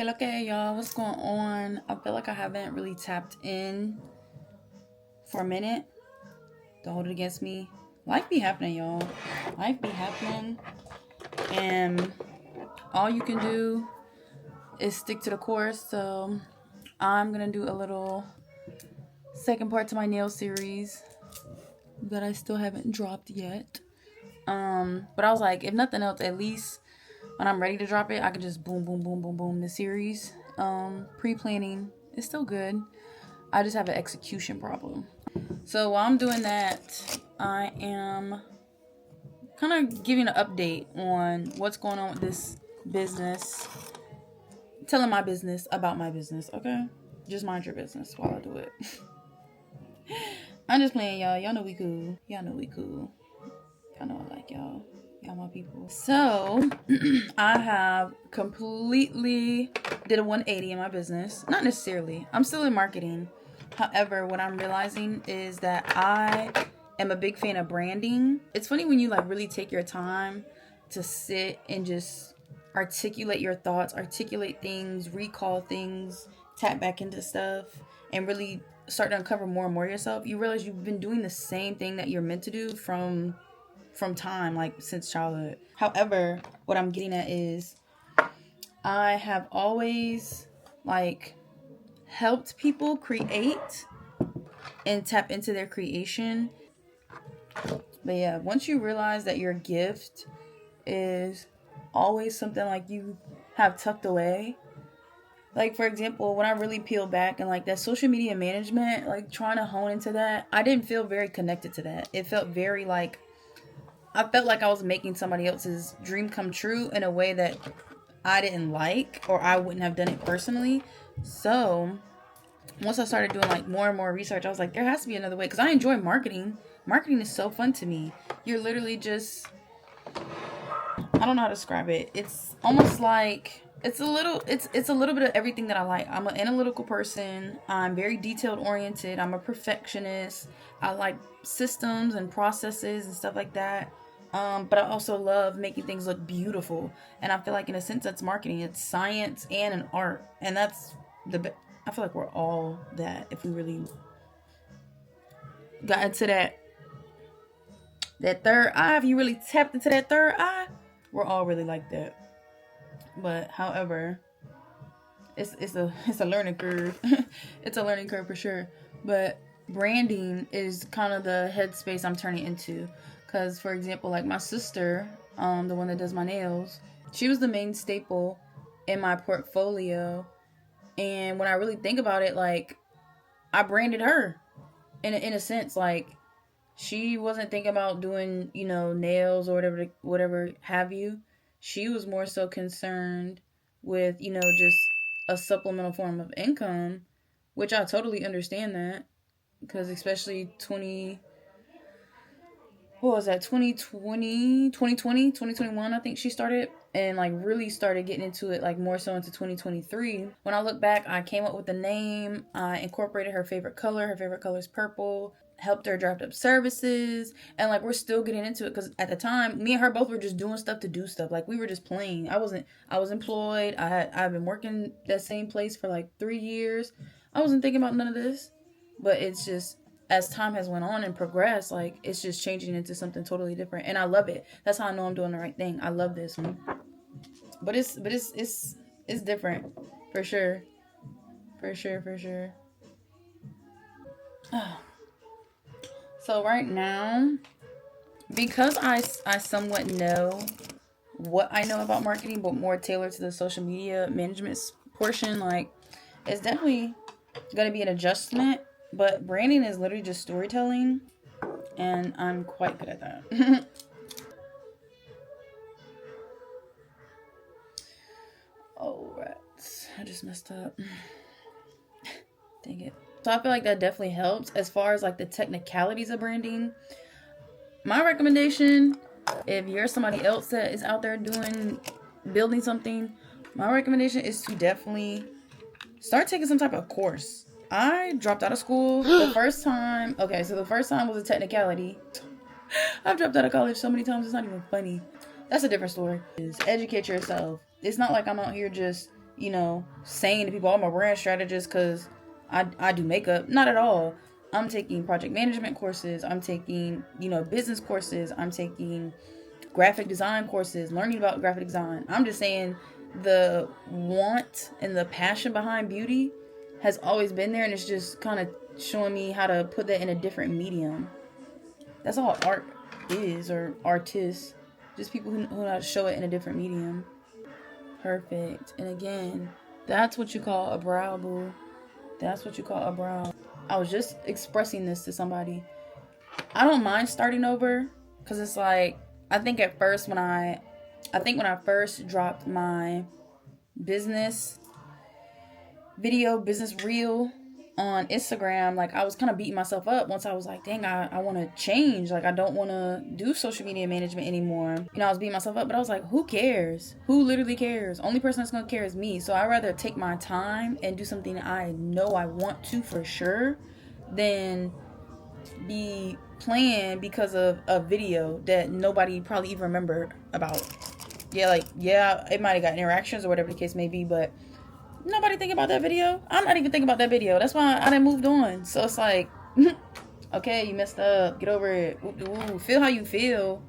Okay, y'all, what's going on? I feel like I haven't really tapped in for a minute. Don't hold it against me. Life be happening, y'all. Life be happening. And all you can do is stick to the course. So I'm going to do a little second part to my nail series that I still haven't dropped yet. But I was like, if nothing else, at least when I'm ready to drop it, I can just boom, boom, boom, boom, boom the series. Pre-planning is still good. I just have an execution problem. So while I'm doing that, I am kind of giving an update on what's going on with this business. Telling my business about my business, okay? Just mind your business while I do it. I'm just playing, y'all. Y'all know we cool. Y'all know we cool. Y'all know I like y'all. Y'all my people. So, I have completely did a 180 in my business. Not necessarily. I'm still in marketing. However, what I'm realizing is that I am a big fan of branding. It's funny when you like really take your time to sit and just articulate your thoughts, articulate things, recall things, tap back into stuff, and really start to uncover more and more yourself. You realize you've been doing the same thing that you're meant to do from time, like since childhood. However, what I'm getting at is I have always like helped people create and tap into their creation. But yeah, once you realize that your gift is always something like you have tucked away, like for example, when I really peel back and like that social media management, like trying to hone into that, I didn't feel very connected to that. It felt very like I felt like I was making somebody else's dream come true in a way that I didn't like, or I wouldn't have done it personally. So once I started doing like more and more research, I was like, there has to be another way, because I enjoy marketing. Marketing is so fun to me. You're literally just, I don't know how to describe it. It's almost like it's a little bit of everything that I like. I'm an analytical person. I'm very detailed oriented. I'm a perfectionist. I like systems and processes and stuff like that. But I also love making things look beautiful. And I feel like in a sense that's marketing. It's science and an art. And that's I feel like we're all that if we really got into that third eye. If you really tapped into that third eye, we're all really like that. But however, it's a learning curve. It's a learning curve for sure. But branding is kind of the headspace I'm turning into. Because, for example, like my sister, the one that does my nails, she was the main staple in my portfolio. And when I really think about it, like, I branded her in a sense. Like, she wasn't thinking about doing, nails or whatever have you. She was more so concerned with, just a supplemental form of income, which I totally understand that. Because especially 2021, I think she started, and like really started getting into it like more so into 2023. When I look back, I came up with the name. I incorporated her favorite color. Her favorite color is purple. Helped her draft up services, and like we're still getting into it because at the time me and her both were just doing stuff to do stuff. Like we were just playing. I was employed. I've been working that same place for like 3 years. I wasn't thinking about none of this, but it's just as time has went on and progressed, like it's just changing into something totally different, and I love it. That's how I know I'm doing the right thing. I love this one, but it's different, for sure. So right now, because I somewhat know what I know about marketing, but more tailored to the social media management portion, like it's definitely gonna be an adjustment. But branding is literally just storytelling, and I'm quite good at that. Oh, rats. I just messed up. Dang it. So I feel like that definitely helps as far as like the technicalities of branding. My recommendation, if you're somebody else that is out there building something, my recommendation is to definitely start taking some type of course. I dropped out of school the first time. Okay, so the first time was a technicality. I've dropped out of college so many times, it's not even funny. That's a different story. Is educate yourself. It's not like I'm out here just, you know, saying to people, I'm a brand strategist because I do makeup. Not at all. I'm taking project management courses. I'm taking, you know, business courses. I'm taking graphic design courses, learning about graphic design. I'm just saying the want and the passion behind beauty has always been there, and it's just kind of showing me how to put that in a different medium. That's all art is, or artists. Just people who know how to show it in a different medium. Perfect. And again, that's what you call a brow, boo. That's what you call a brow. I was just expressing this to somebody. I don't mind starting over, because it's like, I think at first when I first dropped my business video, business reel on Instagram, like I was kind of beating myself up once I was like, dang, I want to change. Like I don't want to do social media management anymore. You know, I was beating myself up, but I was like, who cares? Who literally cares? Only person that's going to care is me. So I'd rather take my time and do something I know I want to for sure than be playing because of a video that nobody probably even remember about. Yeah, it might have got interactions or whatever the case may be, but nobody think about that video. I'm not even thinking about that video. That's why I done moved on. So it's like, okay, you messed up. Get over it. Ooh, feel how you feel.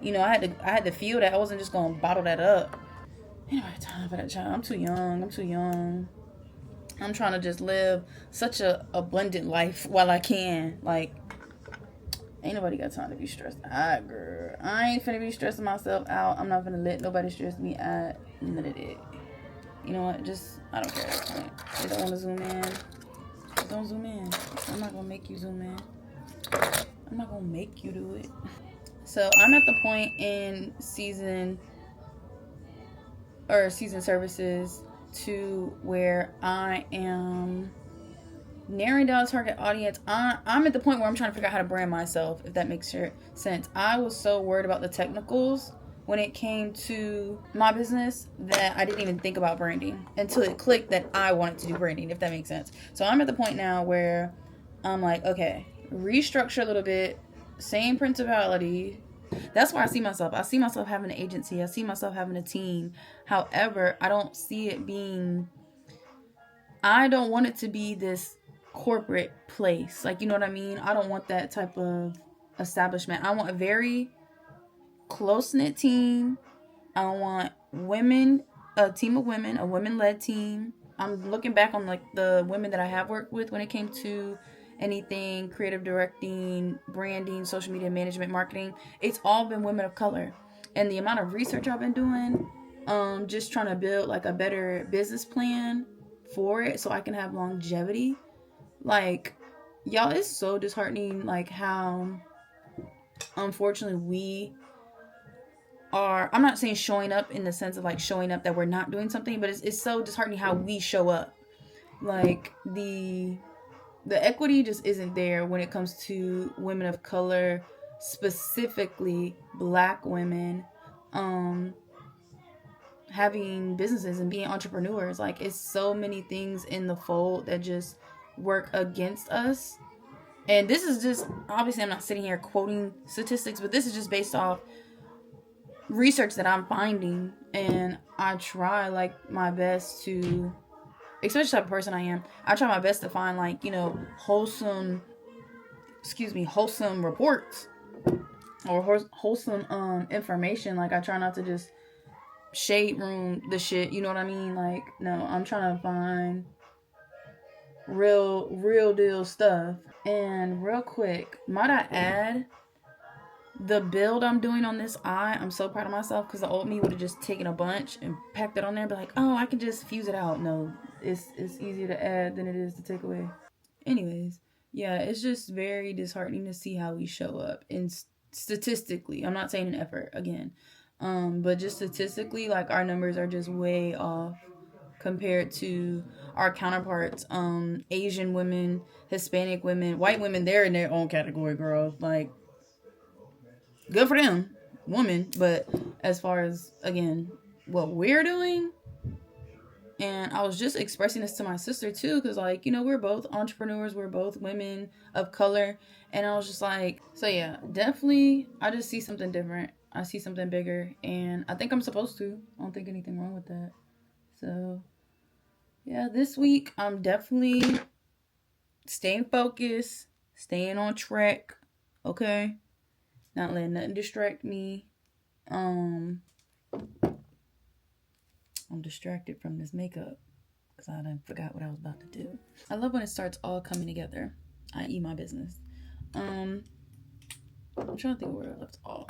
You know, I had to feel that. I wasn't just gonna bottle that up. Ain't no time for that, child. I'm too young. I'm trying to just live such a abundant life while I can. Like, ain't nobody got time to be stressed out, girl. I ain't finna be stressing myself out. I'm not finna let nobody stress me out. None of it. You know what? Just, I don't care at this point. They don't want to zoom in. Just don't zoom in. I'm not gonna make you zoom in. I'm not gonna make you do it. So I'm at the point in season services to where I am narrowing down target audience. I'm at the point where I'm trying to figure out how to brand myself, if that makes sense. I was so worried about the technicals when it came to my business that I didn't even think about branding until it clicked that I wanted to do branding, if that makes sense. So I'm at the point now where I'm like, okay, restructure a little bit, same principality. That's where I see myself. I see myself having an agency. I see myself having a team. However, I don't see it being, I don't want it to be this corporate place. Like, you know what I mean? I don't want that type of establishment. I want a very close-knit team. I want women, a team of women, a women-led team. I'm looking back on like the women that I have worked with when it came to anything creative directing, branding, social media management, marketing. It's all been women of color. And the amount of research I've been doing, just trying to build like a better business plan for it so I can have longevity. Like, y'all, it's so disheartening like how unfortunately we are, I'm not saying showing up in the sense of like showing up that we're not doing something, but it's so disheartening how we show up. Like the equity just isn't there when it comes to women of color, specifically Black women, having businesses and being entrepreneurs. Like, it's so many things in the fold that just work against us. And this is just, obviously I'm not sitting here quoting statistics, but this is just based off research that I'm finding. And I try like my best to, especially the type of person I am, I try my best to find like, you know, wholesome reports or wholesome information. Like, I try not to just shade room the shit, you know what I mean? Like, no, I'm trying to find real deal stuff. And real quick, might I add, the build I'm doing on this eye, I'm so proud of myself, because the old me would have just taken a bunch and packed it on there and be like, oh, I can just fuse it out. No, it's easier to add than it is to take away. Anyways, yeah, it's just very disheartening to see how we show up. And statistically, I'm not saying an effort again, but just statistically, like, our numbers are just way off compared to our counterparts. Asian women, Hispanic women, white women, they're in their own category, girl. Like, good for them, woman. But as far as, again, what we're doing, and I was just expressing this to my sister too, because, like, you know, we're both entrepreneurs, we're both women of color, and I was just like, so yeah, definitely, I just see something different. I see something bigger, and I think I'm supposed to. I don't think anything wrong with that. So Yeah, this week I'm definitely staying focused, staying on track, okay? Not letting nothing distract me. I'm distracted from this makeup because I done forgot what I was about to do. I love when it starts all coming together, i.e. my business. I'm trying to think where I left off.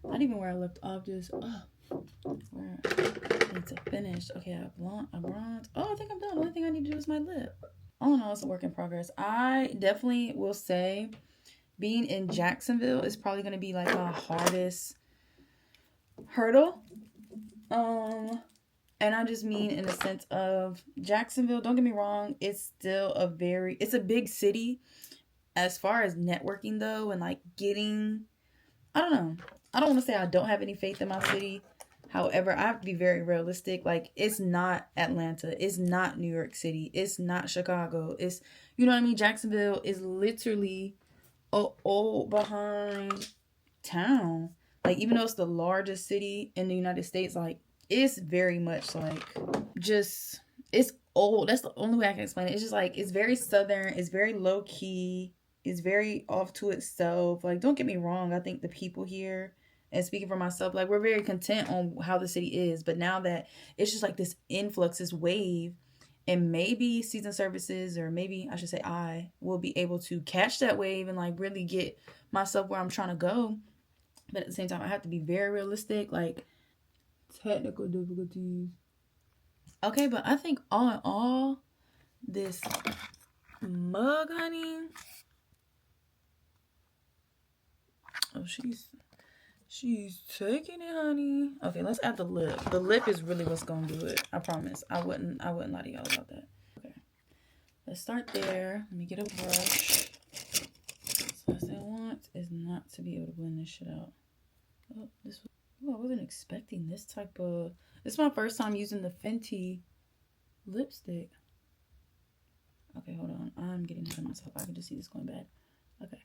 Not even where I left off, just where I need to finish. Okay, I bronze. Oh, I think I'm done. The only thing I need to do is my lip. All in all, it's a work in progress. I definitely will say being in Jacksonville is probably going to be like my hardest hurdle. And I just mean in the sense of Jacksonville, don't get me wrong, it's still it's a big city. As far as networking though, and like getting, I don't know. I don't want to say I don't have any faith in my city. However, I have to be very realistic. Like, it's not Atlanta. It's not New York City. It's not Chicago. It's, you know what I mean? Jacksonville is literally a old behind town. Like, even though it's the largest city in the United States, like, it's very much like just, it's old. That's the only way I can explain it. It's just like, it's very southern. It's very low key. It's very off to itself. Like, don't get me wrong. I think the people here, and speaking for myself, like, we're very content on how the city is. But now that it's just like this influx, this wave, and maybe season services, or maybe I should say I will be able to catch that wave and like really get myself where I'm trying to go. But at the same time, I have to be very realistic. Like, technical difficulties. Okay, but I think all in all, this mug, honey. Oh, she's taking it, honey. Okay, let's add the lip. The lip is really what's gonna do it. I promise. I wouldn't lie to y'all about that. Okay, let's start there. Let me get a brush. So last thing I want is not to be able to blend this shit out. Oh, I wasn't expecting this type of. This is my first time using the Fenty lipstick. Okay, hold on. I'm getting ahead of myself. I can just see this going bad. Okay.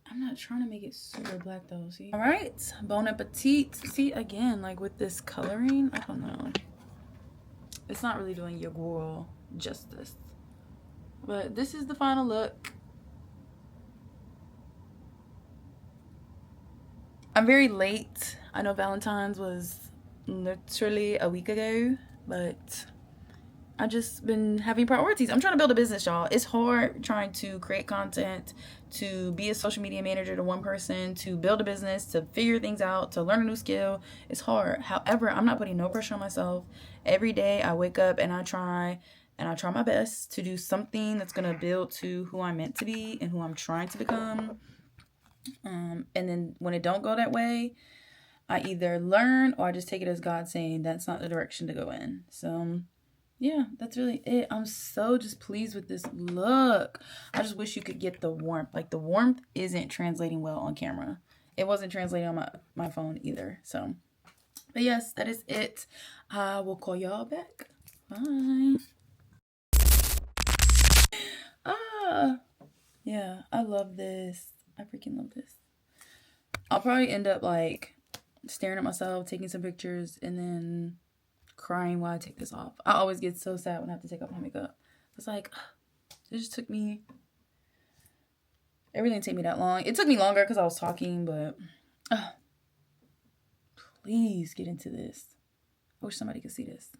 I'm not trying to make it super black though, see? All right, bon appetit. See, again, like with this coloring, I don't know. It's not really doing your girl justice. But this is the final look. I'm very late. I know Valentine's was literally a week ago, but I just been having priorities. I'm trying to build a business, y'all. It's hard trying to create content, to be a social media manager to one person, to build a business, to figure things out, to learn a new skill. It's hard. However, I'm not putting no pressure on myself. Every day I wake up and I try my best to do something that's going to build to who I'm meant to be and who I'm trying to become. And then when it don't go that way, I either learn or I just take it as God saying that's not the direction to go in. So yeah, that's really it. I'm so just pleased with this look. I just wish you could get the warmth. Like, the warmth isn't translating well on camera. It wasn't translating on my phone either. So, but yes, that is it. I will call y'all back. Bye. Yeah, I love this. I freaking love this. I'll probably end up like staring at myself, taking some pictures, and then crying while I take this off. I always get so sad when I have to take off my makeup. It's like, it just took me, everything take me that long. It took me longer because I was talking, but please get into this. I wish somebody could see this.